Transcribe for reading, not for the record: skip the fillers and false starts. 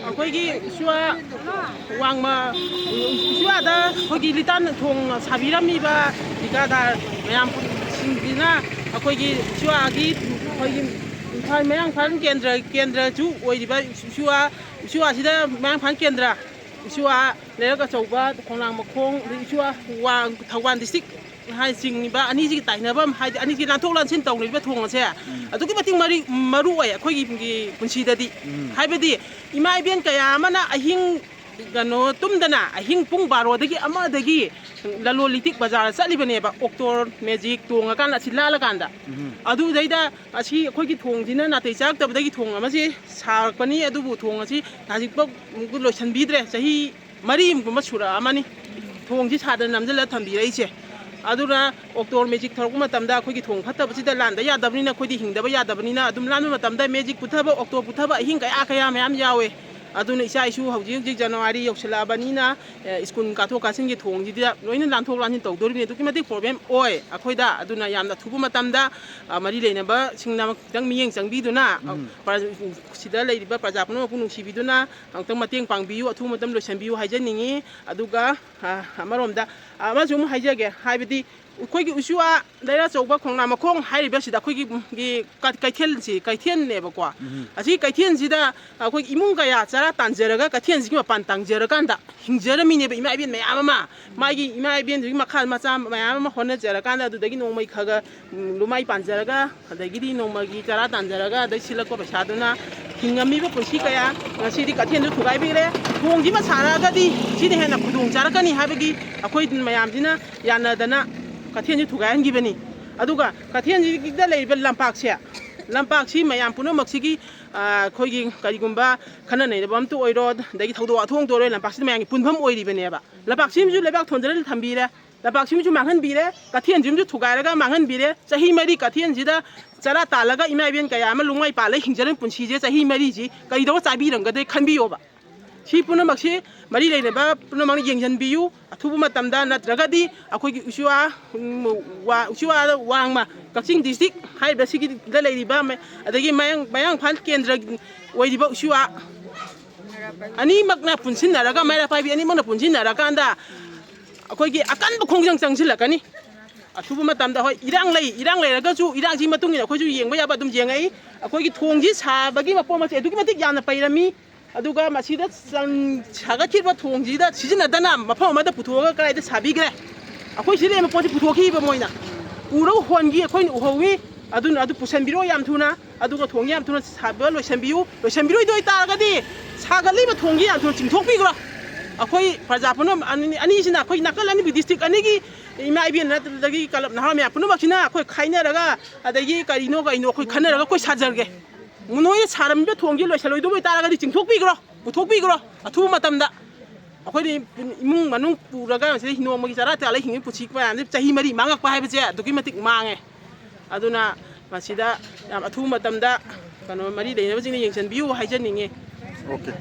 ꯑꯩꯈꯣꯏꯒꯤ ꯁꯨꯋꯥ ꯋꯥꯡꯃ ꯁꯨꯋꯥꯗ ꯑꯩꯈꯣꯏꯒꯤ ꯂꯤꯇꯥꯟ ꯊꯣꯡ ꯁꯥꯕꯤꯔꯝꯃꯤꯕ ꯊꯤꯀꯥꯗꯥꯔ ꯃꯌꯥꯝꯁꯤꯡꯁꯤꯅ ꯑꯩꯈꯣꯏꯒꯤ ꯁꯨꯋꯥꯒꯤ ꯑꯩꯈꯣꯏꯒꯤ ꯏꯝꯐꯥꯜ ꯃꯌꯥꯡꯐꯥꯟ ꯀꯦꯟꯗ꯭ꯔꯁꯨ ꯑꯣꯏꯔꯤꯕ ꯁꯨꯋꯥꯁꯤꯗ ꯃꯌꯥꯡꯐꯥꯟ ꯀꯦꯟꯗ꯭ꯔ ꯁꯨꯋꯥ ꯂꯩꯔꯛ ꯑꯆꯧꯕ ꯈꯣꯡꯅꯥꯡ ꯃꯈꯣꯡ ꯁꯨꯋꯥ ꯊꯧꯕꯥꯜ ꯗꯤꯁꯇ꯭ꯔꯤꯛ ꯆꯤꯡꯉꯤꯕ ꯑꯅꯤꯁꯤꯒꯤ ꯇꯥꯏꯅꯐꯝ ꯍꯥꯏꯗꯤ ꯑꯅꯤꯁꯤꯒꯤ ꯂꯥꯟꯊꯣꯛ ꯂꯥꯟꯁꯤꯟ ꯇꯧꯔꯤꯕ ꯊꯣꯡ ꯑꯁꯦ ꯑꯗꯨꯛꯀꯤ ꯃꯇꯤꯛ ꯃꯔꯨ ꯑꯣꯏ ꯑꯩꯈꯣꯏꯒꯤ ꯄꯨꯟꯁꯤꯗꯗꯤ ꯍꯥꯏꯕꯗꯤ ꯏꯃꯥ ꯏꯕꯦꯟ ꯀꯌా ꯑꯃꯅ ꯑꯍꯤꯡ ꯀꯩꯅꯣ ꯇꯨꯝꯗꯅ ꯑꯍꯤꯡ ꯄꯨꯡ 12ꯗꯒꯤ ꯑꯃꯗꯒꯤ ꯂꯂꯣꯟ ꯏꯇꯤꯛ ꯕꯖꯥꯔ ꯆꯠꯂꯤꯕꯅꯦꯕ ꯑꯣꯛꯇꯣ ꯃꯦꯖꯤꯛ ꯇꯣꯡꯉꯀꯥꯟꯗ ꯑꯁꯤ ꯂꯥꯜꯂꯀꯥꯟꯗ ꯑꯗꯨꯗꯩꯗ ꯑꯁꯤ ꯑꯩꯈꯣꯏꯒꯤ ꯊꯣꯡꯁꯤꯅ ꯅꯥꯇꯩ ꯆꯥꯔꯛꯇꯕꯗꯒꯤ ꯊꯣꯡ ꯑꯃꯁꯤ ꯁꯥꯔꯛꯄꯅꯤ ꯑꯗꯨꯕꯨ ꯊꯣꯡ ꯑꯁꯤ ꯍꯧꯖꯤꯛꯐꯥꯎ ꯂꯣꯏꯁꯤꯟꯕꯤꯗ꯭ꯔꯦ ꯆꯍꯤ 4 ꯁꯨꯔꯛꯑꯃꯅꯤ ꯊꯣꯡꯁꯤ ꯁꯥꯗꯅ ꯅꯝꯁꯤꯜꯂ ꯊꯝꯕꯤꯔꯛꯏꯁꯦ ꯑꯗꯨꯅ ꯑꯣꯛꯇꯣ ꯃꯦꯖꯤꯛ ꯊꯧꯔꯛꯄ ꯃꯇꯝꯗ ꯑꯩꯈꯣꯏꯒꯤ ꯊꯣꯡ ꯐꯠꯇꯕꯁꯤꯗ ꯂꯥꯟꯗ ꯌꯥꯗꯕꯅꯤꯅ ꯑꯩꯈꯣꯏꯗꯤ ꯍꯤꯡꯗꯕ ꯌꯥꯗꯕꯅꯤꯅ ꯑꯗꯨꯝ ꯂꯥꯟꯕ ꯃꯇꯝꯗ ꯃꯦꯖꯤꯛ ꯄꯨꯊꯕ ꯑꯣꯛꯇꯣ ꯄꯨꯊꯕ ꯑꯍꯤꯡ ꯀꯌꯥ ꯃꯌꯥꯝ ꯌꯥꯎꯋꯦ ꯑꯗꯨꯅ ꯏꯆꯥ ꯏꯁꯨ ꯍꯧꯖꯤꯛ ꯖꯅꯋꯥꯔꯤ ꯌꯧꯁꯤꯜꯂꯛꯑꯕꯅꯤꯅ ꯁ꯭ꯀꯨꯜ ꯀꯥꯊꯣꯛ ꯀꯥꯁꯤꯟꯒꯤ ꯊꯣꯡꯁꯤꯗ ꯂꯣꯏꯅ ꯂꯥꯟꯊꯣꯛ ꯂꯥꯟꯁꯤꯟ ꯇꯧꯗꯣꯔꯤꯕꯅꯤ ꯑꯗꯨꯛꯀꯤ ꯃꯇꯤꯛ ꯄ꯭ꯔꯣꯕ꯭ꯂꯦꯝ ꯑꯣꯏ ꯑꯩꯈꯣꯏꯗ ꯑꯗꯨꯅ ꯌꯥꯝꯅ ꯊꯨꯕ ꯃꯇꯝꯗ ꯃꯔꯤ ꯂꯩꯅꯕꯁꯤꯡꯅ ꯈꯤꯇꯪ ꯃꯤꯠꯌꯦꯡ ꯆꯪꯕꯤꯗꯨꯅ ꯁꯤꯗ ꯂꯩꯔꯤꯕ ꯄ꯭ꯔꯖꯥ ꯄꯨꯝꯅꯃꯛꯄꯨ ꯅꯨꯡꯁꯤꯕꯤꯗꯨꯅ ꯑꯃꯨꯛꯇꯪ ꯃꯇꯦꯡ ꯄꯥꯡꯕꯤꯌꯨ ꯑꯊꯨꯕ ꯃꯇꯝ ꯂꯣꯏꯁꯤꯟꯕꯤꯌꯨ ꯍꯥꯏꯖꯅꯤꯡꯉꯤ ꯑꯗꯨꯒ ꯑꯃꯔꯣꯝꯗ ꯑꯃꯁꯨ ꯑꯃꯨꯛ ꯍꯥꯏꯖꯒꯦ ꯍꯥꯏꯕꯗꯤ ꯑꯩꯈꯣꯏꯒꯤ ꯎꯆꯨꯋꯥ ꯂꯩꯔꯛ ꯑꯆꯧꯕ ꯈꯣꯡꯅꯥꯡ ꯃꯈꯣꯡ ꯍꯥꯏꯔꯤꯕꯁꯤꯗ ꯑꯩꯈꯣꯏꯒꯤ ꯀꯩꯊꯦꯜꯅꯦꯕꯀꯣ ꯑꯁꯤ ꯀꯩꯊꯦꯜꯁꯤꯗ ꯑꯩꯈꯣꯏꯒꯤ ꯏꯃꯨꯡ ꯀꯌꯥ ꯆꯔꯥ ꯇꯥꯟꯖꯔꯒ ꯀꯩꯊꯦꯜꯁꯤꯒꯤ ꯃꯄꯥꯟ ꯇꯥꯡꯖꯔꯀꯥꯟꯗ ꯍꯤꯡꯖꯔꯝꯃꯤꯅꯦꯕ ꯏꯃꯥ ꯏꯕꯦꯟ ꯃꯌꯥꯝ ꯑꯃ ꯃꯥꯒꯤ ꯏꯃꯥ ꯏꯕꯦꯟꯗꯨꯒꯤ ꯃꯈꯥ ꯃꯆꯥ ꯃꯌꯥꯝ ꯑꯃ ꯍꯣꯠꯅꯖꯔꯀꯥꯟꯗ ꯑꯗꯨꯗꯒꯤ ꯅꯣꯡꯃꯩ ꯈꯒ ꯂꯨꯃꯥꯏ ꯄꯥꯟꯖꯔꯒ ꯑꯗꯒꯤꯗꯤ ꯅꯣꯡꯃꯒꯤ ꯆꯔꯥ ꯇꯥꯟꯖꯔꯒ ꯑꯗꯩ ꯁꯤꯜꯂꯛꯄ ꯄꯩꯁꯥꯗꯨꯅ ꯍꯤꯡꯉꯝꯃꯤꯕ ꯄꯨꯟꯁꯤ ꯀꯌꯥ ꯉꯁꯤꯗꯤ ꯀꯩꯊꯦꯜꯗꯨ ꯊꯨꯒꯥꯏꯕꯤꯔꯦ ꯊꯣꯡꯁꯤꯃ ꯁꯥꯔꯛꯑꯒꯗꯤ ꯁꯤꯅ ꯍꯦꯟꯅ ꯈꯨꯗꯣꯡ ꯆꯥꯔꯛꯀꯅꯤ ꯍꯥꯏꯕꯒꯤ ꯑꯩꯈꯣꯏ ꯃꯌꯥꯝꯁꯤꯅ ꯌꯥꯅꯗꯅ ꯀꯩꯊꯦꯜꯁꯤ ꯊꯨꯒꯥꯏꯍꯟꯈꯤꯕꯅꯤ ꯑꯗꯨꯒ ꯀꯩꯊꯦꯜꯁꯤꯗ ꯂꯩꯔꯤꯕ ꯂꯝꯄꯥꯛꯁꯤ ꯃꯌꯥꯝ ꯄꯨꯝꯅꯃꯛꯁꯤꯒꯤ ꯑꯩꯈꯣꯏꯒꯤ ꯀꯔꯤꯒꯨꯝꯕ ꯈꯟꯅ ꯅꯩꯅꯕ ꯑꯝꯇ ꯑꯣꯏꯔꯣ ꯑꯗꯒꯤ ꯊꯧꯗꯣꯛ ꯋꯥꯊꯣꯛ ꯑꯣꯏꯔꯣ ꯂꯝꯄꯥꯛꯁꯤꯗ ꯃꯌꯥꯝꯒꯤ ꯄꯨꯟꯐꯝ ꯑꯣꯏꯔꯤꯕꯅꯦꯕ ꯂꯝꯄꯥꯛꯁꯤꯃꯁꯨ ꯂꯩꯕꯥꯛ ꯊꯣꯟꯖꯜꯂ ꯊꯝꯕꯤꯔꯦ ꯂꯝꯄꯥꯛꯁꯤꯃꯁꯨ ꯃꯥꯡꯍꯟꯕꯤꯔꯦ ꯀꯩꯊꯦꯜꯁꯤꯃꯁꯨ ꯊꯨꯒꯥꯏꯔꯒ ꯃꯥꯡꯍꯟꯕꯤꯔꯦ ꯆꯍꯤ 4 ꯀꯩꯊꯦꯜꯁꯤꯗ ꯆꯔꯥ ꯇꯥꯜꯂꯒ ꯏꯃꯥ ꯏꯕꯦꯟ ꯀꯌా ꯑꯃ ꯂꯨꯡꯃꯥꯏ ꯄꯥꯜꯂꯒ ꯍꯤꯡꯖꯔꯝ ꯄꯨꯟꯁꯤꯁꯦ ꯆꯍꯤ 4ꯁꯤ ꯀꯔꯤꯗꯧꯕ ꯆꯥꯕꯤꯔꯝꯒꯗ꯭ꯔꯦ ꯈꯟꯕꯤꯌꯣꯕ ꯁꯤ ꯄꯨꯝꯅꯃꯛꯁꯤ ꯃꯔꯤ ꯂꯩꯅꯕ ꯄꯨꯝꯅꯃꯛꯅ ꯌꯦꯡꯁꯤꯟꯕꯤꯌꯨ ꯑꯊꯨꯕ ꯃꯇꯝꯗ ꯅꯠꯇ꯭ꯔꯒꯗꯤ ꯑꯩꯈꯣꯏꯒꯤ ꯎꯆꯨꯋꯥ ꯋꯥꯡꯃ ꯀꯛꯆꯤꯡ ꯗꯤꯁꯇ꯭ꯔꯤꯛ ꯍꯥꯏꯔꯤꯕ ꯁꯤꯒꯤꯗ ꯂꯩꯔꯤꯕ ꯑꯗꯒꯤ ꯃꯌꯥꯡꯐꯥꯟ ꯀꯦꯟꯗ꯭ꯔ ꯑꯣꯏꯔꯤꯕ ꯎꯆꯨꯋꯥ ꯑꯅꯤꯃꯛꯅ ꯄꯨꯟꯁꯤꯟꯅꯔꯒ ꯃꯩꯔꯥ ꯄꯥꯏꯕꯤ ꯑꯅꯤꯃꯛꯅ ꯄꯨꯟꯁꯤꯟꯅꯔꯀꯥꯟꯗ ꯑꯩꯈꯣꯏꯒꯤ ꯑꯀꯟꯕ ꯈꯣꯡꯖꯪ ꯆꯪꯁꯤꯜꯂꯛꯀꯅꯤ ꯑꯊꯨꯕ ꯃꯇꯝꯗ ꯍꯣꯏ ꯏꯔꯥꯡ ꯂꯩꯔꯒꯁꯨ ꯏꯔꯥꯡꯁꯤ ꯃꯇꯨꯡ ꯏꯟꯅ ꯑꯩꯈꯣꯏꯁꯨ ꯌꯦꯡꯕ ꯌꯥꯕ ꯑꯗꯨꯝ ꯌꯦꯡꯉꯛꯏ ꯑꯩꯈꯣꯏꯒꯤ ꯊꯣꯡꯁꯤ ꯁꯥꯕꯒꯤ ꯃꯄꯣꯠ ꯃꯆꯩ ꯑꯗꯨꯛꯀꯤ ꯃꯇꯤꯛ ꯌꯥꯝꯅ ꯄꯩꯔꯝꯃꯤ ꯑꯗꯨꯒ ꯃꯁꯤꯗ ꯁꯥꯒꯠꯈꯤꯕ ꯊꯣꯡꯁꯤꯗ ꯁꯤꯖꯤꯟꯅꯗꯅ ꯃꯐꯝ ꯑꯃꯗ ꯄꯨꯊꯣꯛꯑꯒ ꯀꯗꯥꯏꯗ ꯁꯥꯕꯤꯈ꯭ꯔꯦ ꯑꯩꯈꯣꯏ ꯁꯤꯗ ꯂꯩꯕ ꯄꯣꯠꯁꯤ ꯄꯨꯊꯣꯛꯈꯤꯕ ꯃꯣꯏꯅ ꯄꯨꯔꯒ ꯍꯣꯟꯈꯤ ꯑꯩꯈꯣꯏꯅ ꯎꯍꯧꯋꯤ ꯑꯗꯨꯅ ꯑꯗꯨ ꯄꯨꯁꯟꯕꯤꯔꯣ ꯌꯥꯝ ꯊꯨꯅ ꯑꯗꯨꯒ ꯊꯣꯡꯁꯤ ꯌꯥꯝ ꯊꯨꯅ ꯁꯥꯕ ꯂꯣꯏꯁꯟꯕꯤꯔꯣꯏꯗꯣꯏ ꯑꯣꯏꯇꯥꯔꯒꯗꯤ ꯁꯥꯒꯠꯂꯤꯕ ꯊꯣꯡꯁꯤ ꯌꯥꯝ ꯊꯨꯅ ꯆꯤꯡꯊꯣꯛꯄꯤꯈ꯭ꯔꯣ ꯑꯩꯈꯣꯏ ꯄ꯭ꯔꯖꯥ ꯄꯨꯝꯅꯃꯛ ꯑꯅꯤꯁꯤꯅ ꯑꯩꯈꯣꯏ ꯅꯥꯀꯜ ꯑꯅꯤꯒꯤ ꯗꯤꯁꯇ꯭ꯔꯤꯛ ꯑꯅꯤꯒꯤ ꯏꯃꯥ ꯏꯕꯦꯟ ꯅꯠꯇ꯭ꯔꯒꯤ ꯀꯂꯞ ꯅꯍꯥ ꯃꯌꯥꯝ ꯄꯨꯝꯅꯃꯛꯁꯤꯅ ꯑꯩꯈꯣꯏ ꯈꯥꯏꯅꯔꯒ ꯑꯗꯒꯤ ꯀꯔꯤꯅꯣ ꯑꯩꯈꯣꯏ ꯈꯟꯅꯔꯒ ꯑꯩꯈꯣꯏ ꯁꯥꯖꯔꯒꯦ ꯅꯣꯏꯅ ꯁꯥꯔꯝꯃꯤꯕ ꯊꯣꯡꯁꯤ ꯂꯣꯏꯁꯜꯂꯣꯏꯗꯕ ꯑꯣꯏꯇꯥꯔꯒꯗꯤ ꯆꯤꯡꯊꯣꯛꯄꯤꯈ꯭ꯔꯣ ꯄꯨꯊꯣꯛꯄꯤꯈ꯭ꯔꯣ ꯑꯊꯨꯕ ꯃꯇꯝꯗ ꯑꯩꯈꯣꯏꯗꯤ ꯏꯃꯨꯡ ꯃꯅꯨꯡ ꯄꯨꯔꯒ ꯃꯁꯤꯗ ꯅꯣꯡꯃꯒꯤ ꯆꯔꯥ ꯇꯥꯜꯂꯒ ꯍꯤꯡꯉꯤꯕ ꯄꯨꯟꯁꯤ ꯃꯌꯥꯝꯁꯦ ꯆꯍꯤ 4 ꯃꯥꯡꯉꯛꯄ ꯍꯥꯏꯕꯁꯦ ꯑꯗꯨꯛꯀꯤ ꯃꯇꯤꯛ ꯃꯥꯡꯉꯦ ꯑꯗꯨꯅ ꯃꯁꯤꯗ ꯌꯥꯝ ꯑꯊꯨꯕ ꯃꯇꯝꯗ ꯀꯩꯅꯣ ꯃꯔꯤ ꯂꯩꯅꯕꯁꯤꯡꯅ ꯌꯦꯡꯁꯤꯟꯕꯤꯌꯨ ꯍꯥꯏꯖꯅꯤꯡꯉꯤ ꯑꯣꯀꯦ